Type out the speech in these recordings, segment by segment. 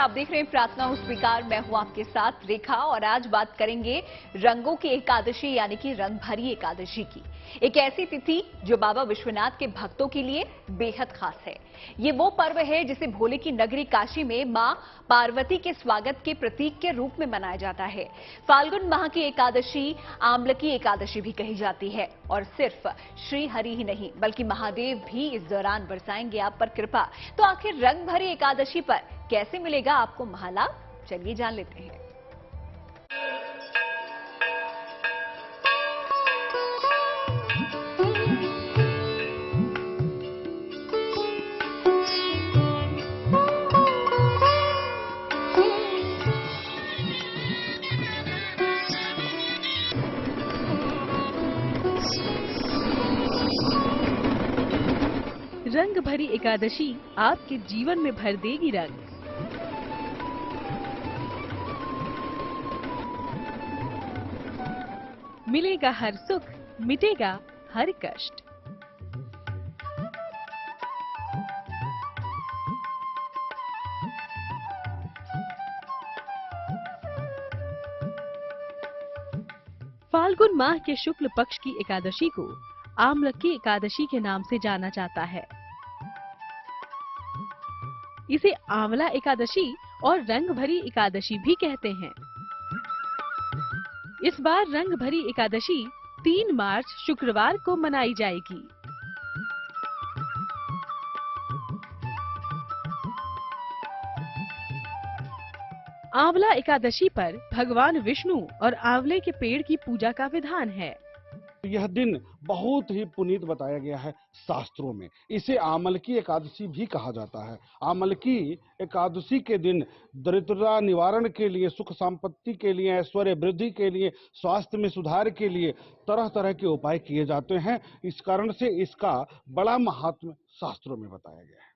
आप देख रहे हैं प्रार्थना उस स्वीकार। मैं हूं आपके साथ रेखा और आज बात करेंगे रंगों की एकादशी यानी कि रंग भरी एकादशी की। एक ऐसी तिथि जो बाबा विश्वनाथ के भक्तों के लिए बेहद खास है। ये वो पर्व है जिसे भोले की नगरी काशी में मां पार्वती के स्वागत के प्रतीक के रूप में मनाया जाता है। फाल्गुन माह की एकादशी आमलकी एकादशी भी कही जाती है और सिर्फ श्री हरि ही नहीं बल्कि महादेव भी इस दौरान बरसाएंगे आप पर कृपा। तो आखिर रंग भरी एकादशी पर कैसे मिलेगा आपको महालाभ, चलिए जान लेते हैं। रंग भरी एकादशी आपके जीवन में भर देगी रंग। मिलेगा हर सुख, मिटेगा हर कष्ट। फाल्गुन माह के शुक्ल पक्ष की एकादशी को आमलकी एकादशी के नाम से जाना जाता है। इसे आंवला एकादशी और रंग भरी एकादशी भी कहते हैं। इस बार रंग भरी एकादशी 3 मार्च शुक्रवार को मनाई जाएगी। आंवला एकादशी पर भगवान विष्णु और आंवले के पेड़ की पूजा का विधान है। यह दिन बहुत ही पुनीत बताया गया है शास्त्रों में। इसे आमलकी एकादशी भी कहा जाता है। आमलकी एकादशी के दिन दरिद्रता निवारण के लिए, सुख संपत्ति के लिए, ऐश्वर्य वृद्धि के लिए, स्वास्थ्य में सुधार के लिए तरह तरह के उपाय किए जाते हैं। इस कारण से इसका बड़ा महात्म्य शास्त्रों में बताया गया है।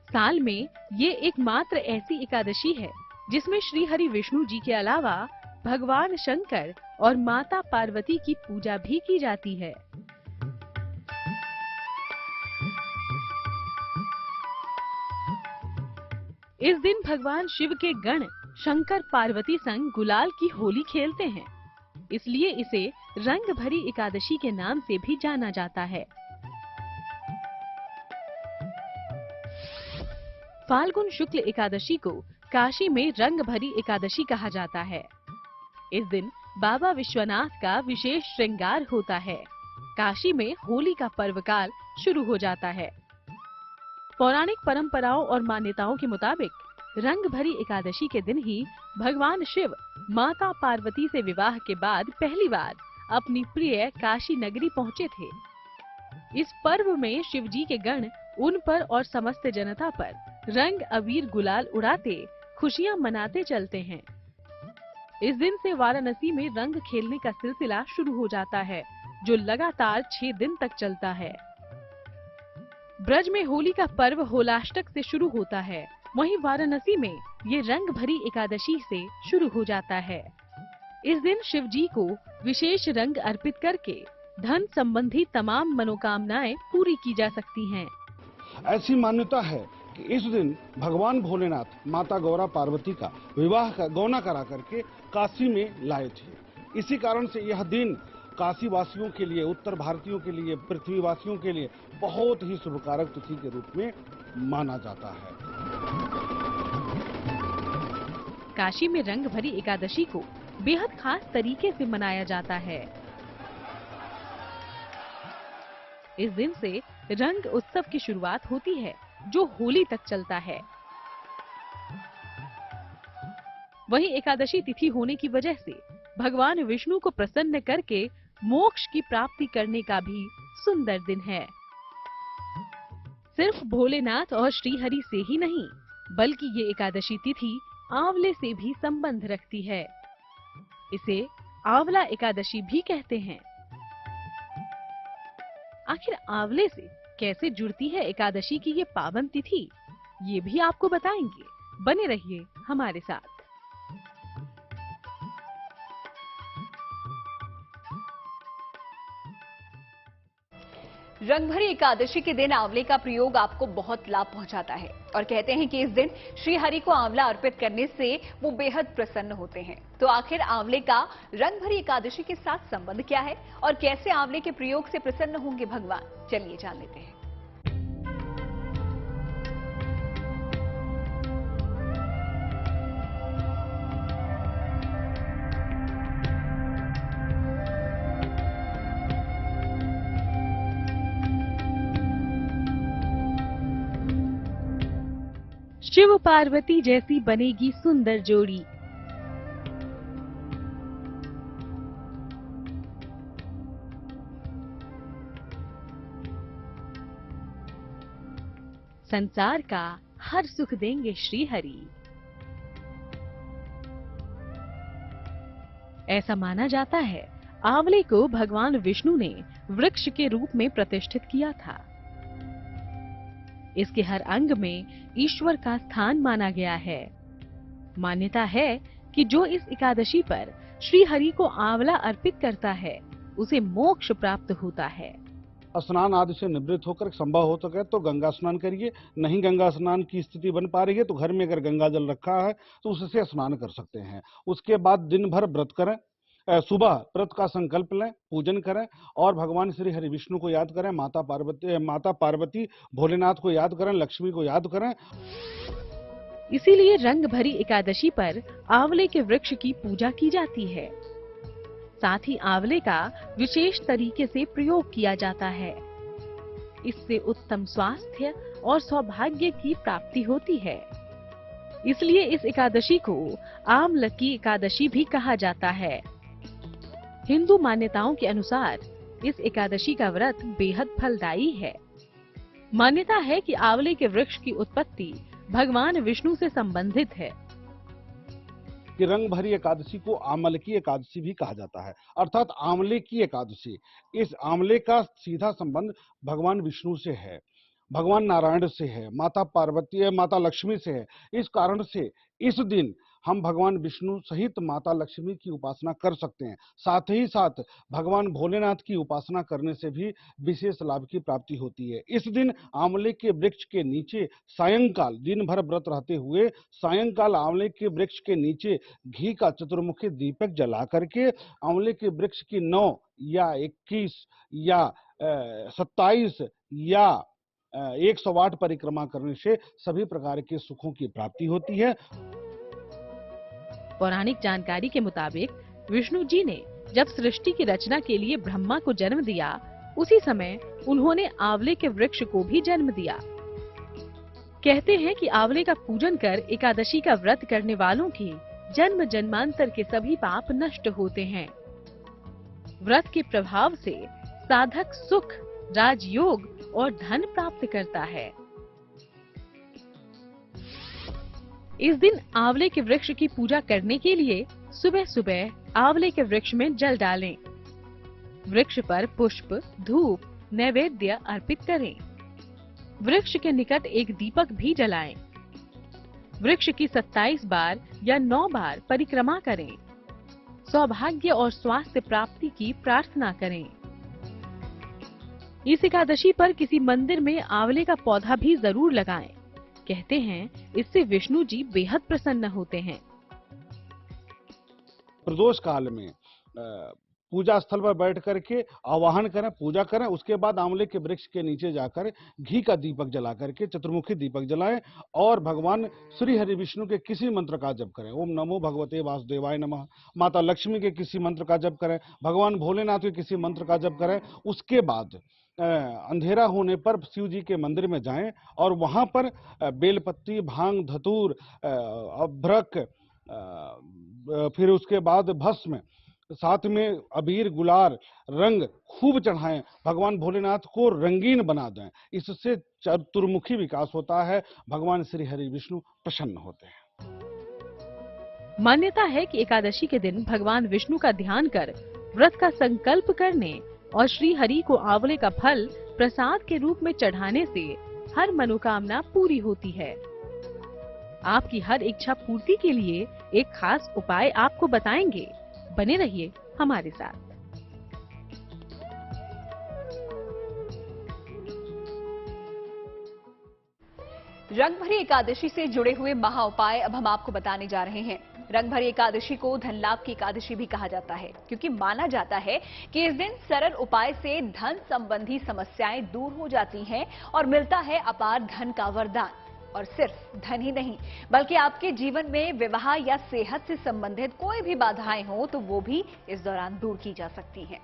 साल में ये एकमात्र ऐसी एकादशी है जिसमें श्री हरि विष्णु जी के अलावा भगवान शंकर और माता पार्वती की पूजा भी की जाती है। इस दिन भगवान शिव के गण शंकर पार्वती संग गुलाल की होली खेलते हैं, इसलिए इसे रंग भरी एकादशी के नाम से भी जाना जाता है। फाल्गुन शुक्ल एकादशी को काशी में रंग भरी एकादशी कहा जाता है। इस दिन बाबा विश्वनाथ का विशेष श्रृंगार होता है। काशी में होली का पर्व काल शुरू हो जाता है। पौराणिक परंपराओं और मान्यताओं के मुताबिक रंग भरी एकादशी के दिन ही भगवान शिव माता पार्वती से विवाह के बाद पहली बार अपनी प्रिय काशी नगरी पहुँचे थे। इस पर्व में शिव जी के गण उन पर और समस्त जनता पर रंग अबीर गुलाल उड़ाते खुशियाँ मनाते चलते हैं। इस दिन से वाराणसी में रंग खेलने का सिलसिला शुरू हो जाता है, जो लगातार 6 दिन तक चलता है। ब्रज में होली का पर्व होलाष्टक से शुरू होता है, वहीं वाराणसी में ये रंग भरी एकादशी से शुरू हो जाता है। इस दिन शिव जी को विशेष रंग अर्पित करके धन संबंधी तमाम मनोकामनाएं पूरी की जा सकती हैं। ऐसी मान्यता है कि इस दिन भगवान भोलेनाथ माता गौरा पार्वती का विवाह का गौना करा करके काशी में लाए थे। इसी कारण से यह दिन काशी वासियों के लिए, उत्तर भारतीयों के लिए, पृथ्वी वासियों के लिए बहुत ही शुभकारक तिथि के रूप में माना जाता है। काशी में रंग भरी एकादशी को बेहद खास तरीके से मनाया जाता है। इस दिन से रंग उत्सव की शुरुआत होती है, जो होली तक चलता है। वहीं एकादशी तिथि होने की वजह से भगवान विष्णु को प्रसन्न करके मोक्ष की प्राप्ति करने का भी सुंदर दिन है। सिर्फ भोलेनाथ और श्रीहरि से ही नहीं, बल्कि ये एकादशी तिथि आंवले से भी संबंध रखती है। इसे आंवला एकादशी भी कहते हैं। आखिर आंवले से कैसे जुड़ती है एकादशी की ये पावन तिथि, ये भी आपको बताएंगे। बने रहिए हमारे साथ। रंगभरी एकादशी के दिन आंवले का प्रयोग आपको बहुत लाभ पहुंचाता है और कहते हैं कि इस दिन श्री हरि को आंवला अर्पित करने से वो बेहद प्रसन्न होते हैं। तो आखिर आंवले का रंगभरी एकादशी के साथ संबंध क्या है और कैसे आंवले के प्रयोग से प्रसन्न होंगे भगवान, चलिए जान लेते हैं। शिव पार्वती जैसी बनेगी सुंदर जोड़ी। संसार का हर सुख देंगे श्री हरि। ऐसा माना जाता है आंवले को भगवान विष्णु ने वृक्ष के रूप में प्रतिष्ठित किया था। इसके हर अंग में ईश्वर का स्थान माना गया है। मान्यता है कि जो इस एकादशी पर श्री हरि को आंवला अर्पित करता है उसे मोक्ष प्राप्त होता है। स्नान आदि से निवृत्त होकर संभव हो सके तो गंगा स्नान करिए। नहीं गंगा स्नान की स्थिति बन पा रही है तो घर में अगर गंगा जल रखा है तो उससे स्नान कर सकते हैं। उसके बाद दिन भर व्रत करें, सुबह व्रत का संकल्प लें, पूजन करें और भगवान श्री हरि विष्णु को याद करें, माता पार्वती भोलेनाथ को याद करें, लक्ष्मी को याद करें। इसीलिए रंग भरी एकादशी पर आंवले के वृक्ष की पूजा की जाती है। साथ ही आंवले का विशेष तरीके से प्रयोग किया जाता है। इससे उत्तम स्वास्थ्य और सौभाग्य की प्राप्ति होती है। इसलिए इस एकादशी को आमलकी एकादशी भी कहा जाता है। हिंदू मान्यताओं के अनुसार इस एकादशी का व्रत बेहद फलदायी है। मान्यता है कि आंवले के वृक्ष की उत्पत्ति भगवान विष्णु से संबंधित है। कि रंग भरी एकादशी को आमलकी एकादशी भी कहा जाता है, अर्थात आंवले की एकादशी। इस आंवले का सीधा संबंध भगवान विष्णु से है, भगवान नारायण से है, माता पार्वती माता लक्ष्मी से है। इस कारण से इस दिन हम भगवान विष्णु सहित माता लक्ष्मी की उपासना कर सकते हैं। साथ ही साथ भगवान भोलेनाथ की उपासना करने से भी विशेष लाभ की प्राप्ति होती है। इस दिन आंवले के वृक्ष के नीचे सायंकाल, दिन भर व्रत रहते हुए सायंकाल आंवले के वृक्ष के नीचे घी का चतुर्मुखी दीपक जला करके आंवले के वृक्ष की 9 या 21 या 27 या 108 परिक्रमा करने से सभी प्रकार के सुखों की प्राप्ति होती है। पौराणिक जानकारी के मुताबिक विष्णु जी ने जब सृष्टि की रचना के लिए ब्रह्मा को जन्म दिया, उसी समय उन्होंने आंवले के वृक्ष को भी जन्म दिया। कहते हैं कि आंवले का पूजन कर एकादशी का व्रत करने वालों की जन्म जन्मांतर के सभी पाप नष्ट होते हैं। व्रत के प्रभाव से साधक सुख, राजयोग और धन प्राप्त करता है। इस दिन आंवले के वृक्ष की पूजा करने के लिए सुबह सुबह आंवले के वृक्ष में जल डालें। वृक्ष पर पुष्प, धूप, नैवेद्य अर्पित करें। वृक्ष के निकट एक दीपक भी जलाएं। वृक्ष की 27 बार या 9 बार परिक्रमा करें। सौभाग्य और स्वास्थ्य प्राप्ति की प्रार्थना करें। इस एकादशी पर किसी मंदिर में आंवले का पौधा भी जरूर लगाएं। कहते हैं इससे विष्णु जी बेहद प्रसन्न होते हैं। प्रदोष काल में पूजा स्थल पर बैठ करके आवाहन करें, पूजा करें। उसके बाद आंवले के वृक्ष के नीचे जाकर घी का दीपक जला करके चतुर्मुखी दीपक जलाएं और भगवान श्री हरि विष्णु के किसी मंत्र का जप करें। ओम नमो भगवते वासुदेवाय नमः। माता लक्ष्मी के किसी मंत्र का जप करें, भगवान भोलेनाथ के किसी मंत्र का जप करें। उसके बाद अंधेरा होने पर शिव जी के मंदिर में जाएं और वहां पर बेलपत्ती, भांग, धतूर, अभ्रक, फिर उसके बाद भस्म, साथ में अबीर, गुलाल, रंग खूब चढ़ाएं। भगवान भोलेनाथ को रंगीन बना दें। इससे चतुर्मुखी विकास होता है। भगवान श्री हरि विष्णु प्रसन्न होते हैं। मान्यता है कि एकादशी के दिन भगवान विष्णु का ध्यान कर व्रत का संकल्प करने और श्री हरि को आंवले का फल प्रसाद के रूप में चढ़ाने से हर मनोकामना पूरी होती है। आपकी हर इच्छा पूर्ति के लिए एक खास उपाय आपको बताएंगे। बने रहिए हमारे साथ। रंगभरी एकादशी से जुड़े हुए महा उपाय अब हम आपको बताने जा रहे हैं। रंगभरी एकादशी को धन लाभ की एकादशी भी कहा जाता है, क्योंकि माना जाता है कि इस दिन सरल उपाय से धन संबंधी समस्याएं दूर हो जाती हैं और मिलता है अपार धन का वरदान। और सिर्फ धन ही नहीं, बल्कि आपके जीवन में विवाह या सेहत से संबंधित कोई भी बाधाएं हो तो वो भी इस दौरान दूर की जा सकती हैं।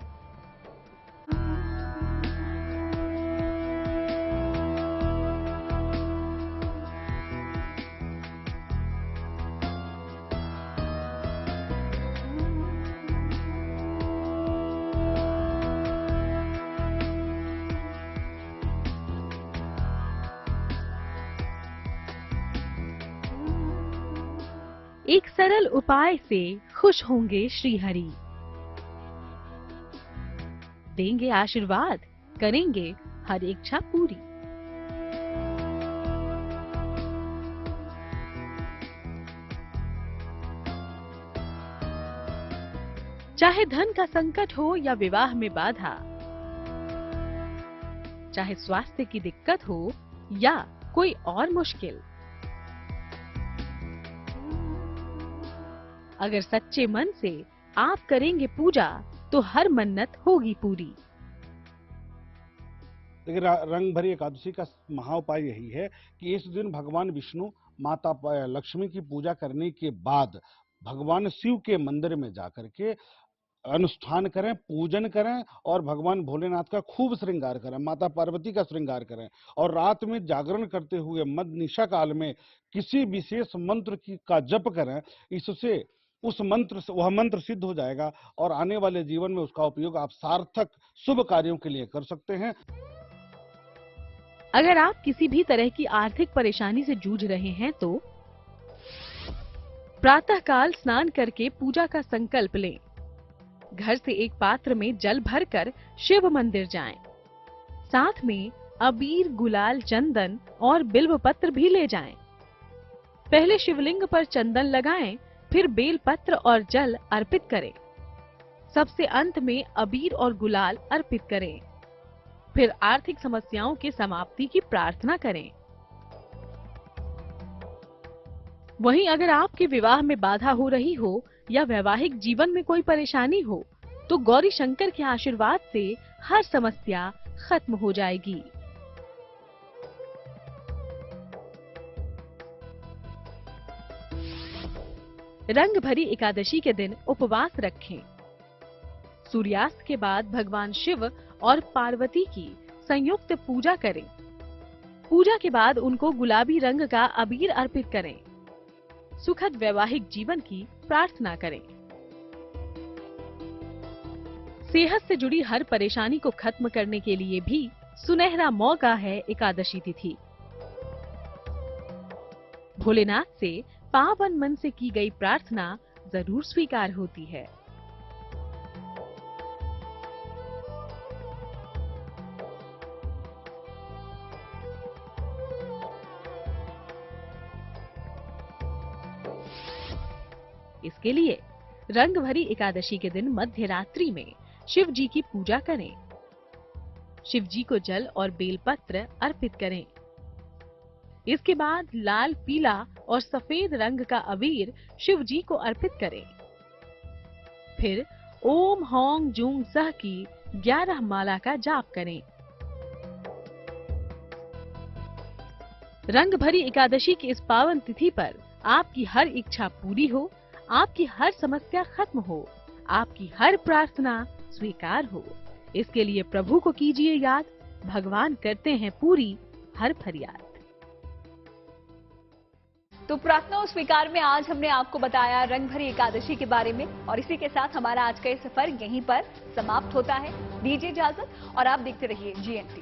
एक सरल उपाय से खुश होंगे श्रीहरि, देंगे आशीर्वाद, करेंगे हर इच्छा पूरी। चाहे धन का संकट हो या विवाह में बाधा, चाहे स्वास्थ्य की दिक्कत हो या कोई और मुश्किल, अगर सच्चे मन से आप करेंगे पूजा तो हर मन्नत होगी पूरी। देखिए, रंग भरी एकादशी का महाउपाय यही है कि इस दिन भगवान विष्णु, माता लक्ष्मी की पूजा करने के बाद भगवान शिव के मंदिर में जाकर के अनुष्ठान करें, पूजन करें और भगवान भोलेनाथ का खूब श्रृंगार करें, माता पार्वती का श्रृंगार करें और रात में जागरण करते हुए मध्य निशा काल में किसी विशेष मंत्र का जप करें। इससे वह मंत्र सिद्ध हो जाएगा और आने वाले जीवन में उसका उपयोग आप सार्थक शुभ कार्यों के लिए कर सकते हैं। अगर आप किसी भी तरह की आर्थिक परेशानी से जूझ रहे हैं तो प्रातःकाल स्नान करके पूजा का संकल्प लें। घर से एक पात्र में जल भरकर शिव मंदिर जाएं। साथ में अबीर, गुलाल, चंदन और बिल्व पत्र भी ले जाएं। पहले शिवलिंग पर चंदन लगाएं, फिर बेल पत्र और जल अर्पित करें। सबसे अंत में अबीर और गुलाल अर्पित करें। फिर आर्थिक समस्याओं की समाप्ति की प्रार्थना करें। वहीं अगर आपके विवाह में बाधा हो रही हो या वैवाहिक जीवन में कोई परेशानी हो तो गौरी शंकर के आशीर्वाद से हर समस्या खत्म हो जाएगी। रंग भरी एकादशी के दिन उपवास रखें। सूर्यास्त के बाद भगवान शिव और पार्वती की संयुक्त पूजा करें। पूजा के बाद उनको गुलाबी रंग का अबीर अर्पित करें। सुखद वैवाहिक जीवन की प्रार्थना करें। सेहत से जुड़ी हर परेशानी को खत्म करने के लिए भी सुनहरा मौका है एकादशी तिथि। भोलेनाथ से पावन मन से की गई प्रार्थना जरूर स्वीकार होती है। इसके लिए रंग भरी एकादशी के दिन मध्य रात्रि में शिव जी की पूजा करें। शिव जी को जल और बेलपत्र अर्पित करें। इसके बाद लाल, पीला और सफेद रंग का अबीर शिव जी को अर्पित करें। फिर ओम हौं जूं सह की 11 माला का जाप करें। रंग भरी एकादशी की इस पावन तिथि पर आपकी हर इच्छा पूरी हो, आपकी हर समस्या खत्म हो, आपकी हर प्रार्थना स्वीकार हो। इसके लिए प्रभु को कीजिए याद, भगवान करते हैं पूरी हर फरियाद। तो प्रार्थना स्वीकार में आज हमने आपको बताया रंग भरी एकादशी के बारे में और इसी के साथ हमारा आज का ये सफर यहीं पर समाप्त होता है। दीजिए इजाजत और आप देखते रहिए GNT।